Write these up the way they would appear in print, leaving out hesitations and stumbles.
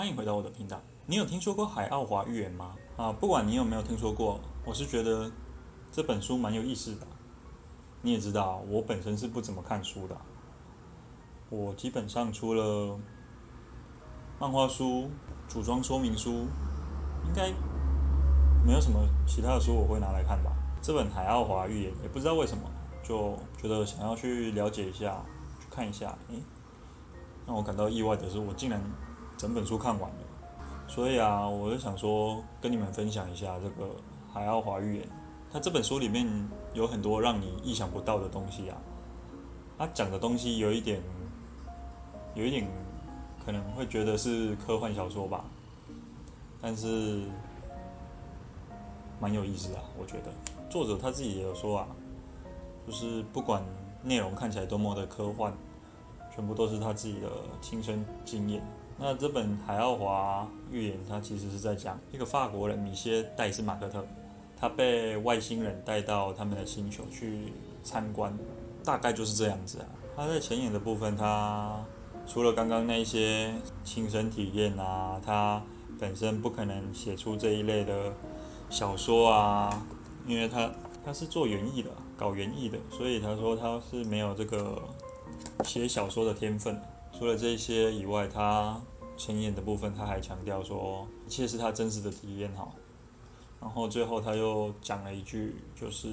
欢迎回到我的频道。你有听说过海奥华寓言吗？不管你有没有听说过，我是觉得这本书蛮有意思的。你也知道，我本身是不怎么看书的。我基本上除了漫画书、组装说明书，应该没有什么其他的书我会拿来看吧。这本海奥华寓言也不知道为什么，就觉得想要去了解一下，去看一下。让我感到意外的是，我竟然整本书看完了。所以我就想说跟你们分享一下这个海奥华寓言。它这本书里面有很多让你意想不到的东西啊。它讲的东西有一点可能会觉得是科幻小说吧，但是蛮有意思啊，我觉得。作者他自己也有说就是不管内容看起来多么的科幻，全部都是他自己的亲身经验。那这本《海奥华寓言》它其实是在讲一个法国人米歇·戴斯马克特，他被外星人带到他们的星球去参观，大概就是这样子啊。他在前言的部分，他除了刚刚那些亲身体验他本身不可能写出这一类的小说因为他是做园艺的，搞园艺的，所以他说他是没有这个写小说的天分。除了这些以外，他前言的部分他还强调说，一切是他真实的体验然后最后他又讲了一句，就是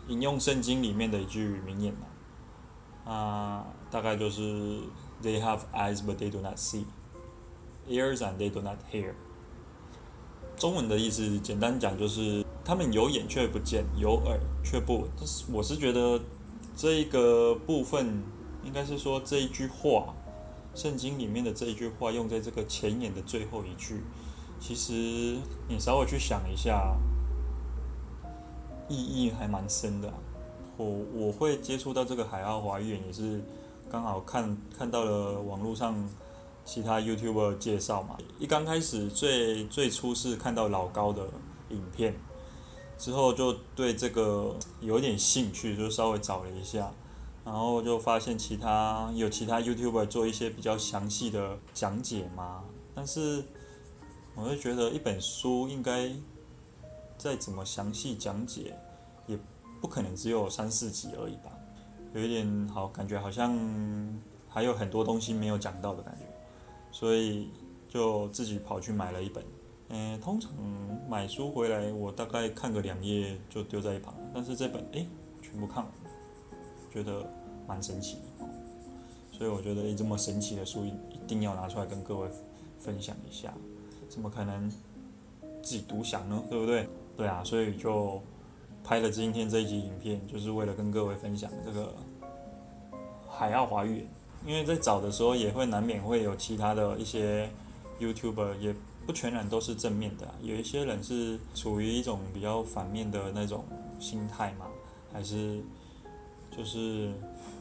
引用圣经里面的一句名言大概就是 They have eyes but they do not see, ears and they do not hear。中文的意思简单讲就是他们有眼却不见，有耳却不闻。我是觉得这一个部分应该是说这一句话，圣经里面的这一句话用在这个前言的最后一句，其实你稍微去想一下，意义还蛮深的我会接触到这个海奥华寓言，也是刚好看到了网络上其他 YouTuber 介绍嘛。一刚开始最初是看到老高的影片，之后就对这个有点兴趣，就稍微找了一下，然后就发现其他 YouTuber 做一些比较详细的讲解嘛。但是我会觉得一本书应该再怎么详细讲解，也不可能只有3-4集而已吧。有一点感觉好像还有很多东西没有讲到的感觉，所以就自己跑去买了一本。通常买书回来，我大概看个2页就丢在一旁，但是这本全部看完了，觉得蛮神奇所以我觉得这么神奇的书一定要拿出来跟各位分享一下，怎么可能自己独享呢？对不对？对所以就拍了今天这一集影片，就是为了跟各位分享这个海奥华寓言。因为在找的时候也会难免会有其他的一些 YouTuber， 也不全然都是正面的有一些人是处于一种比较反面的那种心态嘛，还是就是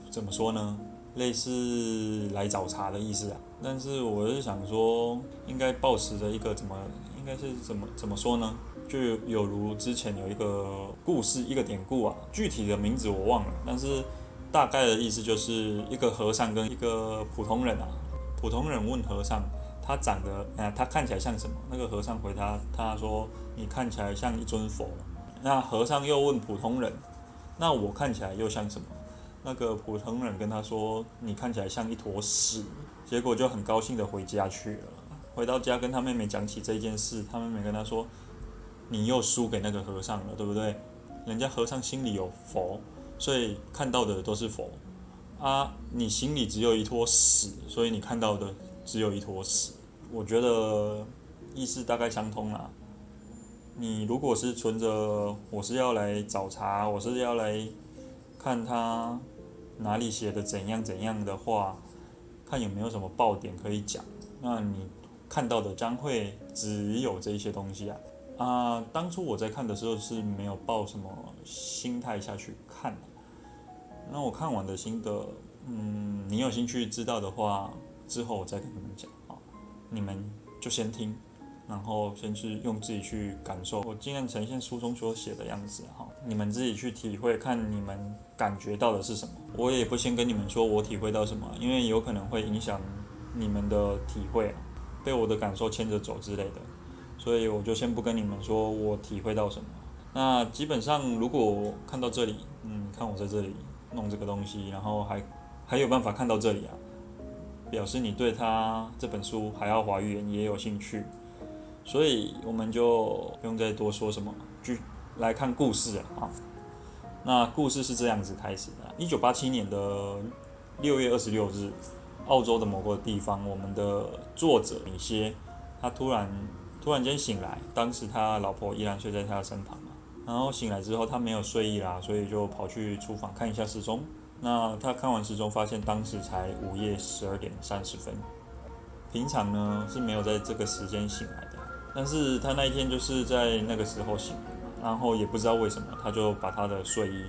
怎么说呢？类似来找茬的意思但是我是想说，应该抱持着一个应该是怎么说呢？就有如之前有一个故事，一个典故具体的名字我忘了，但是大概的意思就是一个和尚跟一个普通人普通人问和尚，他看起来像什么？那个和尚回他说，你看起来像一尊佛。那和尚又问普通人，那我看起来又像什么？那个普通人跟他说，你看起来像一坨屎。结果就很高兴的回家去了。回到家跟他妹妹讲起这件事，他妹妹跟他说，你又输给那个和尚了，对不对？人家和尚心里有佛，所以看到的都是佛你心里只有一坨屎，所以你看到的只有一坨屎。我觉得意思大概相通啦。你如果是存着我是要来找茬，我是要来看他哪里写的怎样怎样的话，看有没有什么爆点可以讲，那你看到的将会只有这些东西当初我在看的时候是没有抱什么心态下去看那我看完的心得，你有兴趣知道的话，之后我再跟你们讲你们就先听，然后先去用自己去感受，我尽量呈现书中所写的样子你们自己去体会，看你们感觉到的是什么。我也不先跟你们说我体会到什么，因为有可能会影响你们的体会被我的感受牵着走之类的，所以我就先不跟你们说我体会到什么。那基本上如果看到这里，看我在这里弄这个东西，然后还有办法看到这里啊，表示你对他这本书《海奥华寓言》也有兴趣，所以我们就不用再多说什么，就来看故事了啊。那故事是这样子开始的：1987年的6月26日，澳洲的某个地方，我们的作者米歇，他突然间醒来，当时他老婆依然睡在他的身旁嘛。然后醒来之后，他没有睡意啦，所以就跑去厨房看一下时钟。那他看完时钟，发现当时才午夜12:30。平常呢是没有在这个时间醒来的，但是他那一天就是在那个时候醒的，然后也不知道为什么，他就把他的睡衣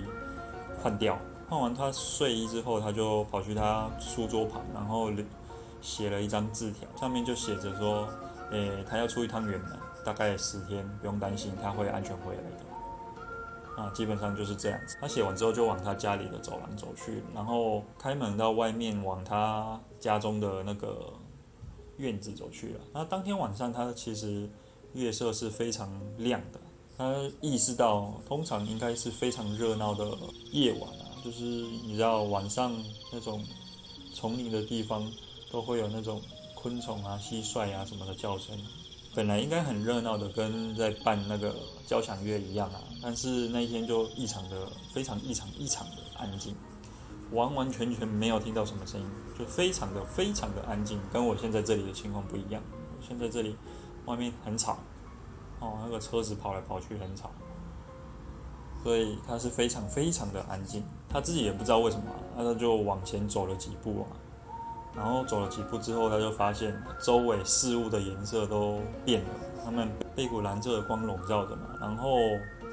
换掉。换完他睡衣之后，他就跑去他书桌旁，然后写了一张字条，上面就写着说，他要出一趟远门，大概10天，不用担心，他会安全回来的。基本上就是这样子。他写完之后就往他家里的走廊走去，然后开门到外面往他家中的那个院子走去了。那当天晚上他其实月色是非常亮的，他意识到通常应该是非常热闹的夜晚啊，就是你知道晚上那种丛林的地方都会有那种昆虫啊、蟋蟀啊什么的叫声。本来应该很热闹的，跟在办那个交响乐一样啊，但是那一天就非常异常的安静，完完全全没有听到什么声音，就非常的安静，跟我现在这里的情况不一样。现在这里外面很吵，那个车子跑来跑去很吵，所以他是非常的安静。他自己也不知道为什么，他就往前走了几步啊。然后走了几步之后，他就发现周围事物的颜色都变了，它们被一股蓝色的光笼罩着嘛，然后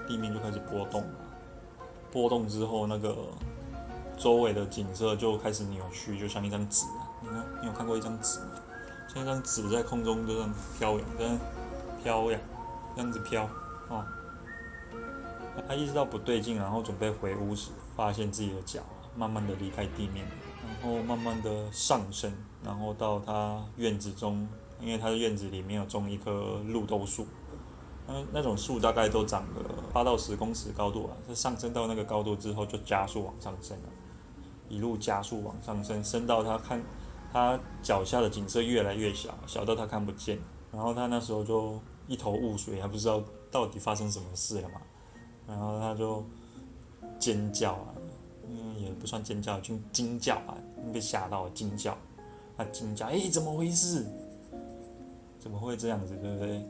地面就开始波动了。波动之后，那个周围的景色就开始扭曲，就像一张纸啊。你有看过一张纸吗？像一张纸在空中就这样飘扬，这样子飘哦。他意识到不对劲，然后准备回屋时，发现自己的脚慢慢的离开地面，然后慢慢的上升，然后到他院子中，因为他的院子里面有种一棵绿豆树，那种树大概都长了8到10公尺高度啊。它上升到那个高度之后，就加速往上升了，一路加速往上升，升到他脚下的景色越来越小，小到他看不见。然后他那时候就一头雾水，还不知道到底发生什么事了嘛。然后他就尖叫啊，也不算尖叫，就惊叫啊，被吓到了，惊叫。他惊叫，怎么回事？怎么会这样子，对不对？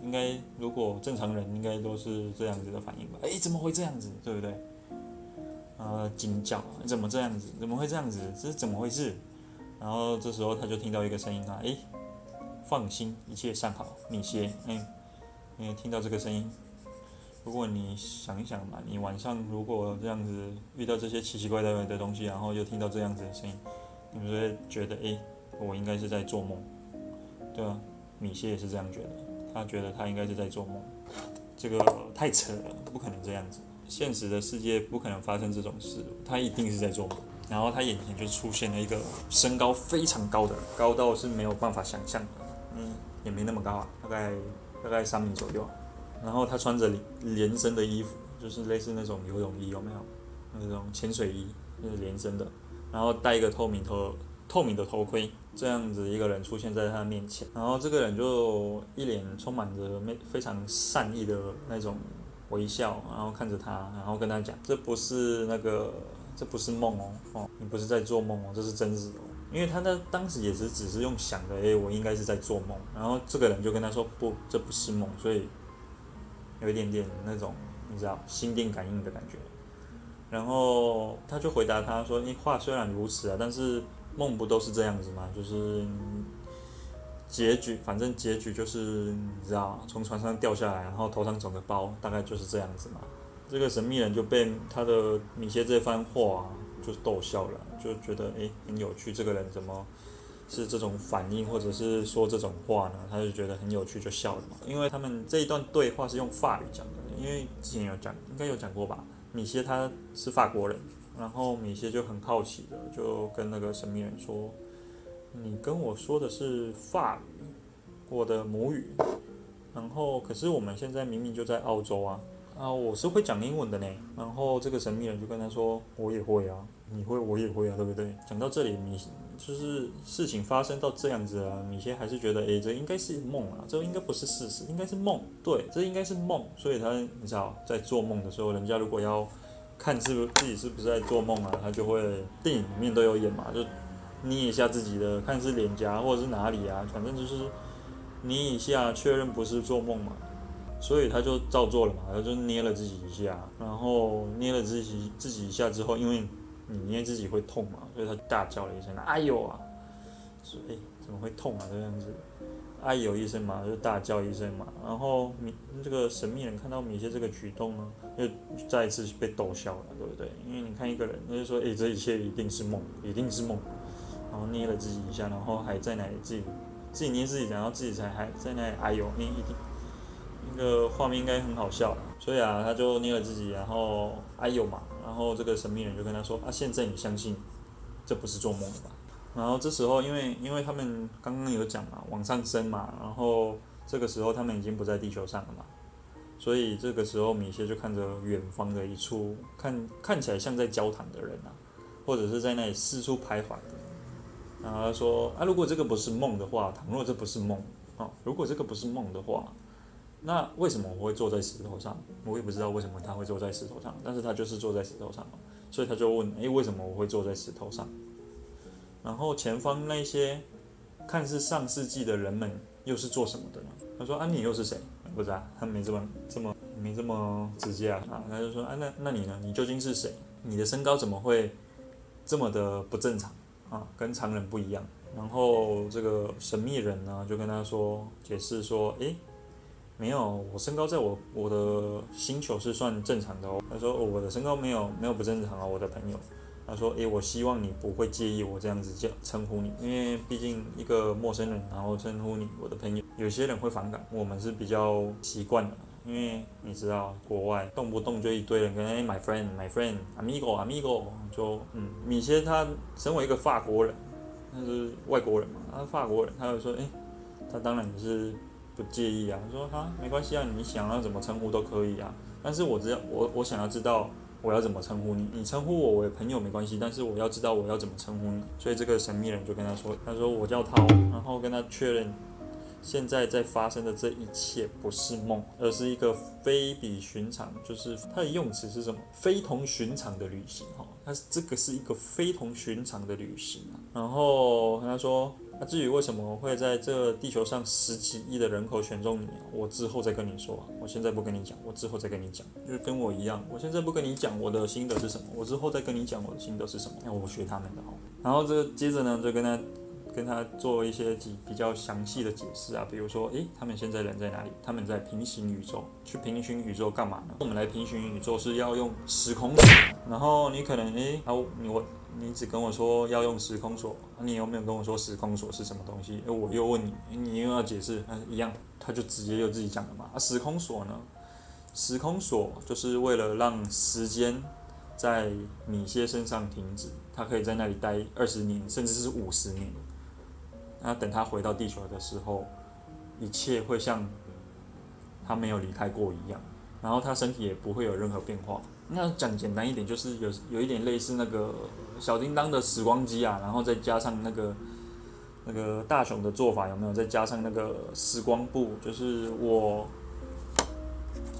应该如果正常人应该都是这样子的反应吧？怎么会这样子，对不对？惊叫，怎么这样子？怎么会这样子？这是怎么回事？然后这时候他就听到一个声音啊，放心，一切尚好，米歇。因为听到这个声音，如果你想一想嘛，你晚上如果这样子遇到这些奇奇怪怪的东西，然后又听到这样子的声音，你们就会觉得，我应该是在做梦，对吧？米歇也是这样觉得，他觉得他应该是在做梦，这个太扯了，不可能这样子，现实的世界不可能发生这种事，他一定是在做梦。然后他眼前就出现了一个身高非常高的人，高到是没有办法想象的，也没那么高啊，大概3米左右。然后他穿着连身的衣服，就是类似那种游泳衣，有没有？那种潜水衣，就是连身的，然后戴一个透明的头盔，这样子一个人出现在他面前。然后这个人就一脸充满着非常善意的那种微笑，然后看着他，然后跟他讲：“这不是梦哦，你不是在做梦哦，这是真实的哦。”因为他当时也只是用想的，我应该是在做梦。然后这个人就跟他说：“不，这不是梦。”所以有一点点那种你知道心电感应的感觉。然后他就回答他说：“话虽然如此啊，但是梦不都是这样子吗？就是反正结局就是你知道，从船上掉下来，然后头上肿个包，大概就是这样子嘛。”这个神秘人就被他的米歇这番话就逗笑了，就觉得很有趣，这个人怎么是这种反应，或者是说这种话呢？他就觉得很有趣，就笑了嘛。因为他们这一段对话是用法语讲的，因为之前应该有讲过吧。米歇他是法国人，然后米歇就很好奇的就跟那个神秘人说：“你跟我说的是法语，我的母语。然后可是我们现在明明就在澳洲啊，我是会讲英文的呢。然后这个神秘人就跟他说，我也会啊，你会我也会啊，对不对？讲到这里，就是事情发生到这样子啊，米歇还是觉得，这应该是梦啊，这应该不是事实，应该是梦，对，这应该是梦。所以他你知道，在做梦的时候，人家如果要看自己是不是在做梦啊，他就会电影里面都有演嘛，就捏一下自己的，看是脸颊或者是哪里啊，反正就是捏一下，确认不是做梦嘛。所以他就照做了嘛，他就捏了自己一下，然后捏了自己一下之后，因为你捏自己会痛嘛，所以他大叫了一声，哎呦啊！说怎么会痛啊这样子？哎呦一声嘛，就大叫一声嘛。然后这个神秘人看到米歇这个举动呢，又再一次被逗笑了，对不对？因为你看一个人，他就说，这一切一定是梦，一定是梦。然后捏了自己一下，然后还在那里自己捏自己，然后自己还在那里哎呦，一定。那个画面应该很好笑，所以他就捏了自己，然后哎呦嘛，然后这个神秘人就跟他说，现在你相信这不是做梦了吧？然后这时候因为他们刚刚有讲嘛，往上升嘛，然后这个时候他们已经不在地球上了嘛，所以这个时候米歇就看着远方的一处看起来像在交谈的人啊，或者是在那里四处徘徊的，然后他说如果这个不是梦的话，倘若这不是梦如果这个不是梦的话。那为什么我会坐在石头上？我也不知道为什么他会坐在石头上，但是他就是坐在石头上，所以他就问：为什么我会坐在石头上？然后前方那些看似上世纪的人们又是做什么的呢？他说：你又是谁？不知道，他没这么直接啊。他就说：那你呢？你究竟是谁？你的身高怎么会这么的不正常跟常人不一样？然后这个神秘人呢就跟他解释说：没有，我身高在我的星球是算正常的哦。他说我的身高没有不正常啊，我的朋友。他说我希望你不会介意我这样子称呼你，因为毕竟一个陌生人然后称呼你我的朋友，有些人会反感，我们是比较习惯的。因为你知道国外动不动就一堆人跟my friend my friend amigo amigo 就米歇他身为一个法国人，他是外国人嘛，他是法国人，他就说他当然是不介意啊，说没关系啊，你想要怎么称呼都可以啊。但是我想要知道我要怎么称呼你，你称呼我的朋友没关系，但是我要知道我要怎么称呼你。所以这个神秘人就跟他说我叫涛，然后跟他确认现在在发生的这一切不是梦，而是一个非比寻常，就是他的用词是什么？非同寻常的旅行这个是一个非同寻常的旅行然后跟他说。至于为什么会在这地球上10几亿的人口选中你，我之后再跟你说我现在不跟你讲，我之后再跟你讲，就是跟我一样，我现在不跟你讲我的心得是什么，我之后再跟你讲我的心得是什么。我学他们的然后接着呢，就跟他做一些比较详细的解释啊，比如说，他们现在人在哪里？他们在平行宇宙，去平行宇宙干嘛呢？我们来平行宇宙是要用时空锁，然后你可能，你只跟我说要用时空锁，你有没有跟我说时空锁是什么东西？我又问你，你又要解释，一样，他就直接又自己讲了嘛。时空锁呢？时空锁就是为了让时间在米歇身上停止，他可以在那里待20年，甚至是50年。那等他回到地球的时候，一切会像他没有离开过一样，然后他身体也不会有任何变化。那讲简单一点，就是有一点类似那个小叮当的时光机啊，然后再加上那个大雄的做法有没有？再加上那个时光布，就是我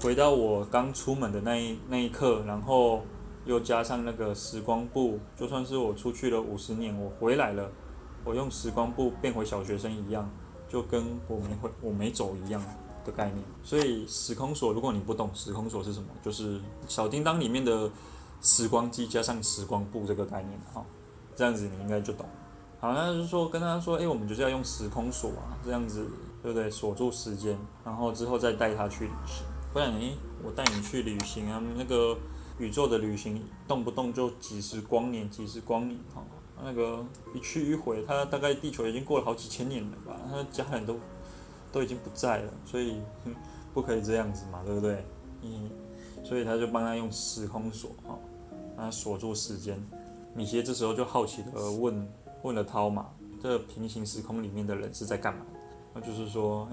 回到我刚出门的那一刻，然后又加上那个时光布，就算是我出去了50年，我回来了，我用时光布变回小学生一样，就跟我没走一样的概念。所以时空锁，如果你不懂时空锁是什么，就是小叮当里面的时光机加上时光布这个概念这样子你应该就懂。好，那就是说跟他说，我们就是要用时空锁这样子对不对？锁住时间，然后之后再带他去旅行。不然我带你去旅行啊，那个宇宙的旅行动不动就几十光年那个一去一回，他大概地球已经过了好几千年了吧，他的家人都已经不在了，所以不可以这样子嘛，对不对？所以他就帮他用时空锁让他锁住时间。米歇这时候就好奇的问了涛嘛，这平行时空里面的人是在干嘛？那就是说，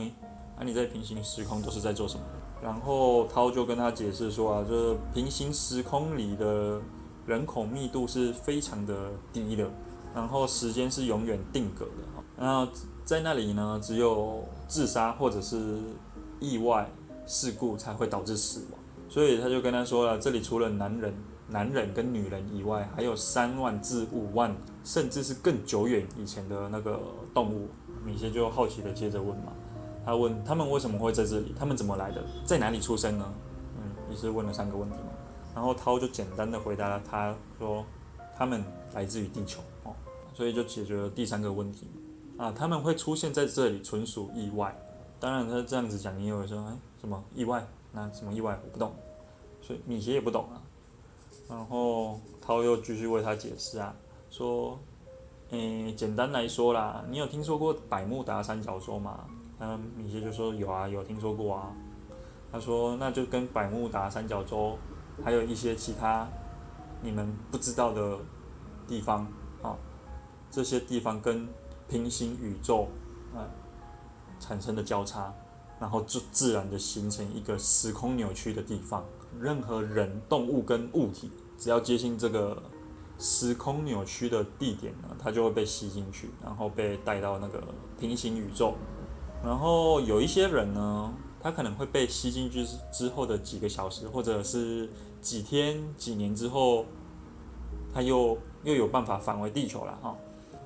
你在平行时空都是在做什么？然后涛就跟他解释说啊，就是平行时空里的人口密度是非常的低的，然后时间是永远定格的，然后在那里呢，只有自杀或者是意外事故才会导致死亡，所以他就跟他说了，这里除了男人跟女人以外，还有3万至5万，甚至是更久远以前的那个动物。米歇就好奇的接着问嘛，他问他们为什么会在这里，他们怎么来的，在哪里出生呢？也是问了3个问题嘛。然后涛就简单的回答了他说，他们来自于地球所以就解决了第3个问题他们会出现在这里纯属意外。当然他这样子讲，你也会说，什么意外？那什么意外？我不懂，所以米歇也不懂啊。然后涛又继续为他解释说，简单来说啦，你有听说过百慕达三角洲吗？米歇就说有啊，有听说过啊。他说那就跟百慕达三角洲还有一些其他你们不知道的地方这些地方跟平行宇宙产生的交叉，然后就自然的形成一个时空扭曲的地方。任何人、动物跟物体，只要接近这个时空扭曲的地点呢，它就会被吸进去，然后被带到那个平行宇宙。然后有一些人呢，他可能会被吸进去之后的几个小时，或者是几天、几年之后，他又有办法返回地球了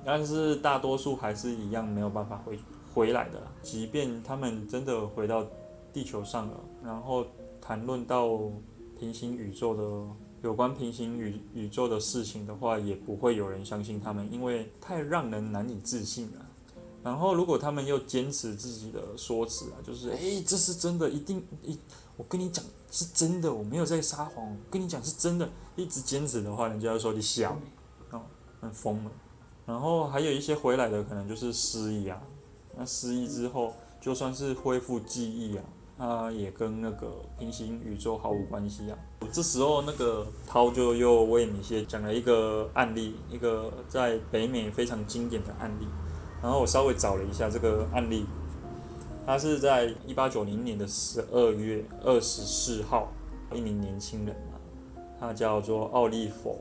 但是大多数还是一样没有办法回来的啦。即便他们真的回到地球上了，然后谈论到平行宇宙的有关平行宇宙的事情的话，也不会有人相信他们，因为太让人难以置信了。然后如果他们又坚持自己的说辞就是这是真的，我跟你讲是真的，我没有在撒谎，我跟你讲是真的，一直坚持的话，人家就说你笑很疯了。然后还有一些回来的可能就是失忆那失忆之后就算是恢复记忆它也跟那个平行宇宙毫无关系这时候那个涛就又为米歇讲了一个案例，一个在北美非常经典的案例。然后我稍微找了一下这个案例，它是在1890年的12月24号，一名年轻人他叫做奥利弗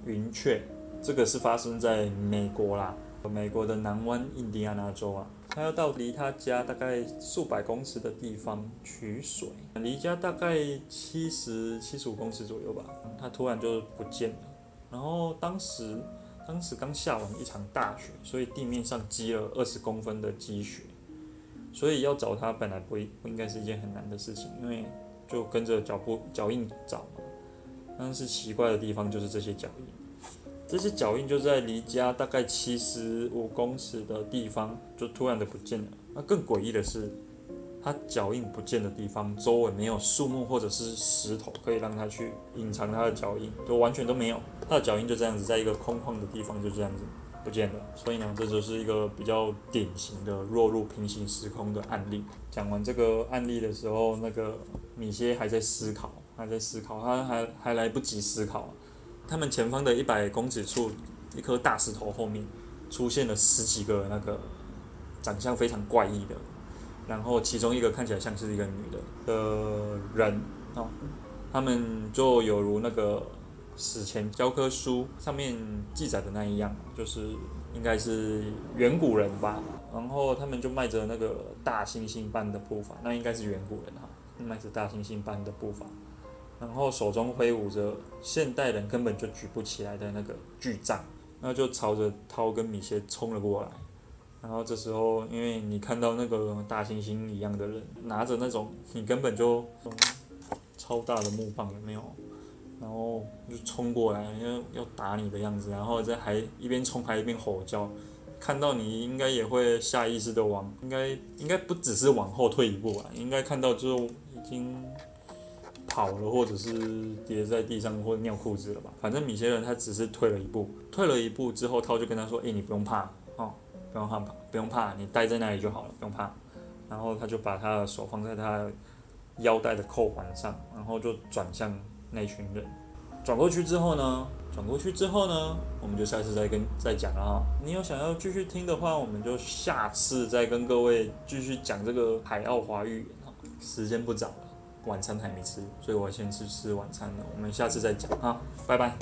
·云雀，这个是发生在美国啦，美国的南湾印第安纳州他要到离他家大概数百公尺的地方取水，离家大概75公尺左右吧，他突然就不见了。然后当时刚下完一场大雪，所以地面上积了20公分的积雪，所以要找他本来不应该是一件很难的事情，因为就跟着脚印找嘛。但是奇怪的地方就是这些脚印就在离家大概75公尺的地方就突然的不见了。那更诡异的是，他脚印不见的地方周围没有树木或者是石头可以让他去隐藏他的脚印，就完全都没有，他的脚印就这样子在一个空旷的地方就这样子不见了。所以呢，这就是一个比较典型的落入平行时空的案例。讲完这个案例的时候，那个米歇还在思考，他还来不及思考他们前方的100公尺处，一颗大石头后面出现了10几个那个长相非常怪异的，然后其中一个看起来像是一个女的人他们就有如那个史前教科书上面记载的那一样，就是应该是远古人吧。然后他们就迈着那个大猩猩般的步伐，那应该是远古人迈着大猩猩般的步伐，然后手中挥舞着现代人根本就举不起来的那个巨杖，那就朝着涛跟米歇冲了过来。然后这时候，因为你看到那个大猩猩一样的人拿着那种你根本就超大的木棒有没有？然后就冲过来要打你的样子，然后还一边冲还一边吼叫。看到你应该也会下意识的应该不只是往后退一步应该看到就已经跑了，或者是跌在地上或者尿裤子了吧。反正米歇人他只是退了一步之后，涛就跟他说：“你不用怕不用怕，你待在那里就好了，不用怕。”然后他就把他的手放在他腰带的扣环上，然后就转向那群人。转过去之后呢，我们就下次再讲了哈。你有想要继续听的话，我们就下次再跟各位继续讲这个海奥华寓言哈。时间不早了，晚餐还没吃，所以我先去吃晚餐了。我们下次再讲哈，拜拜。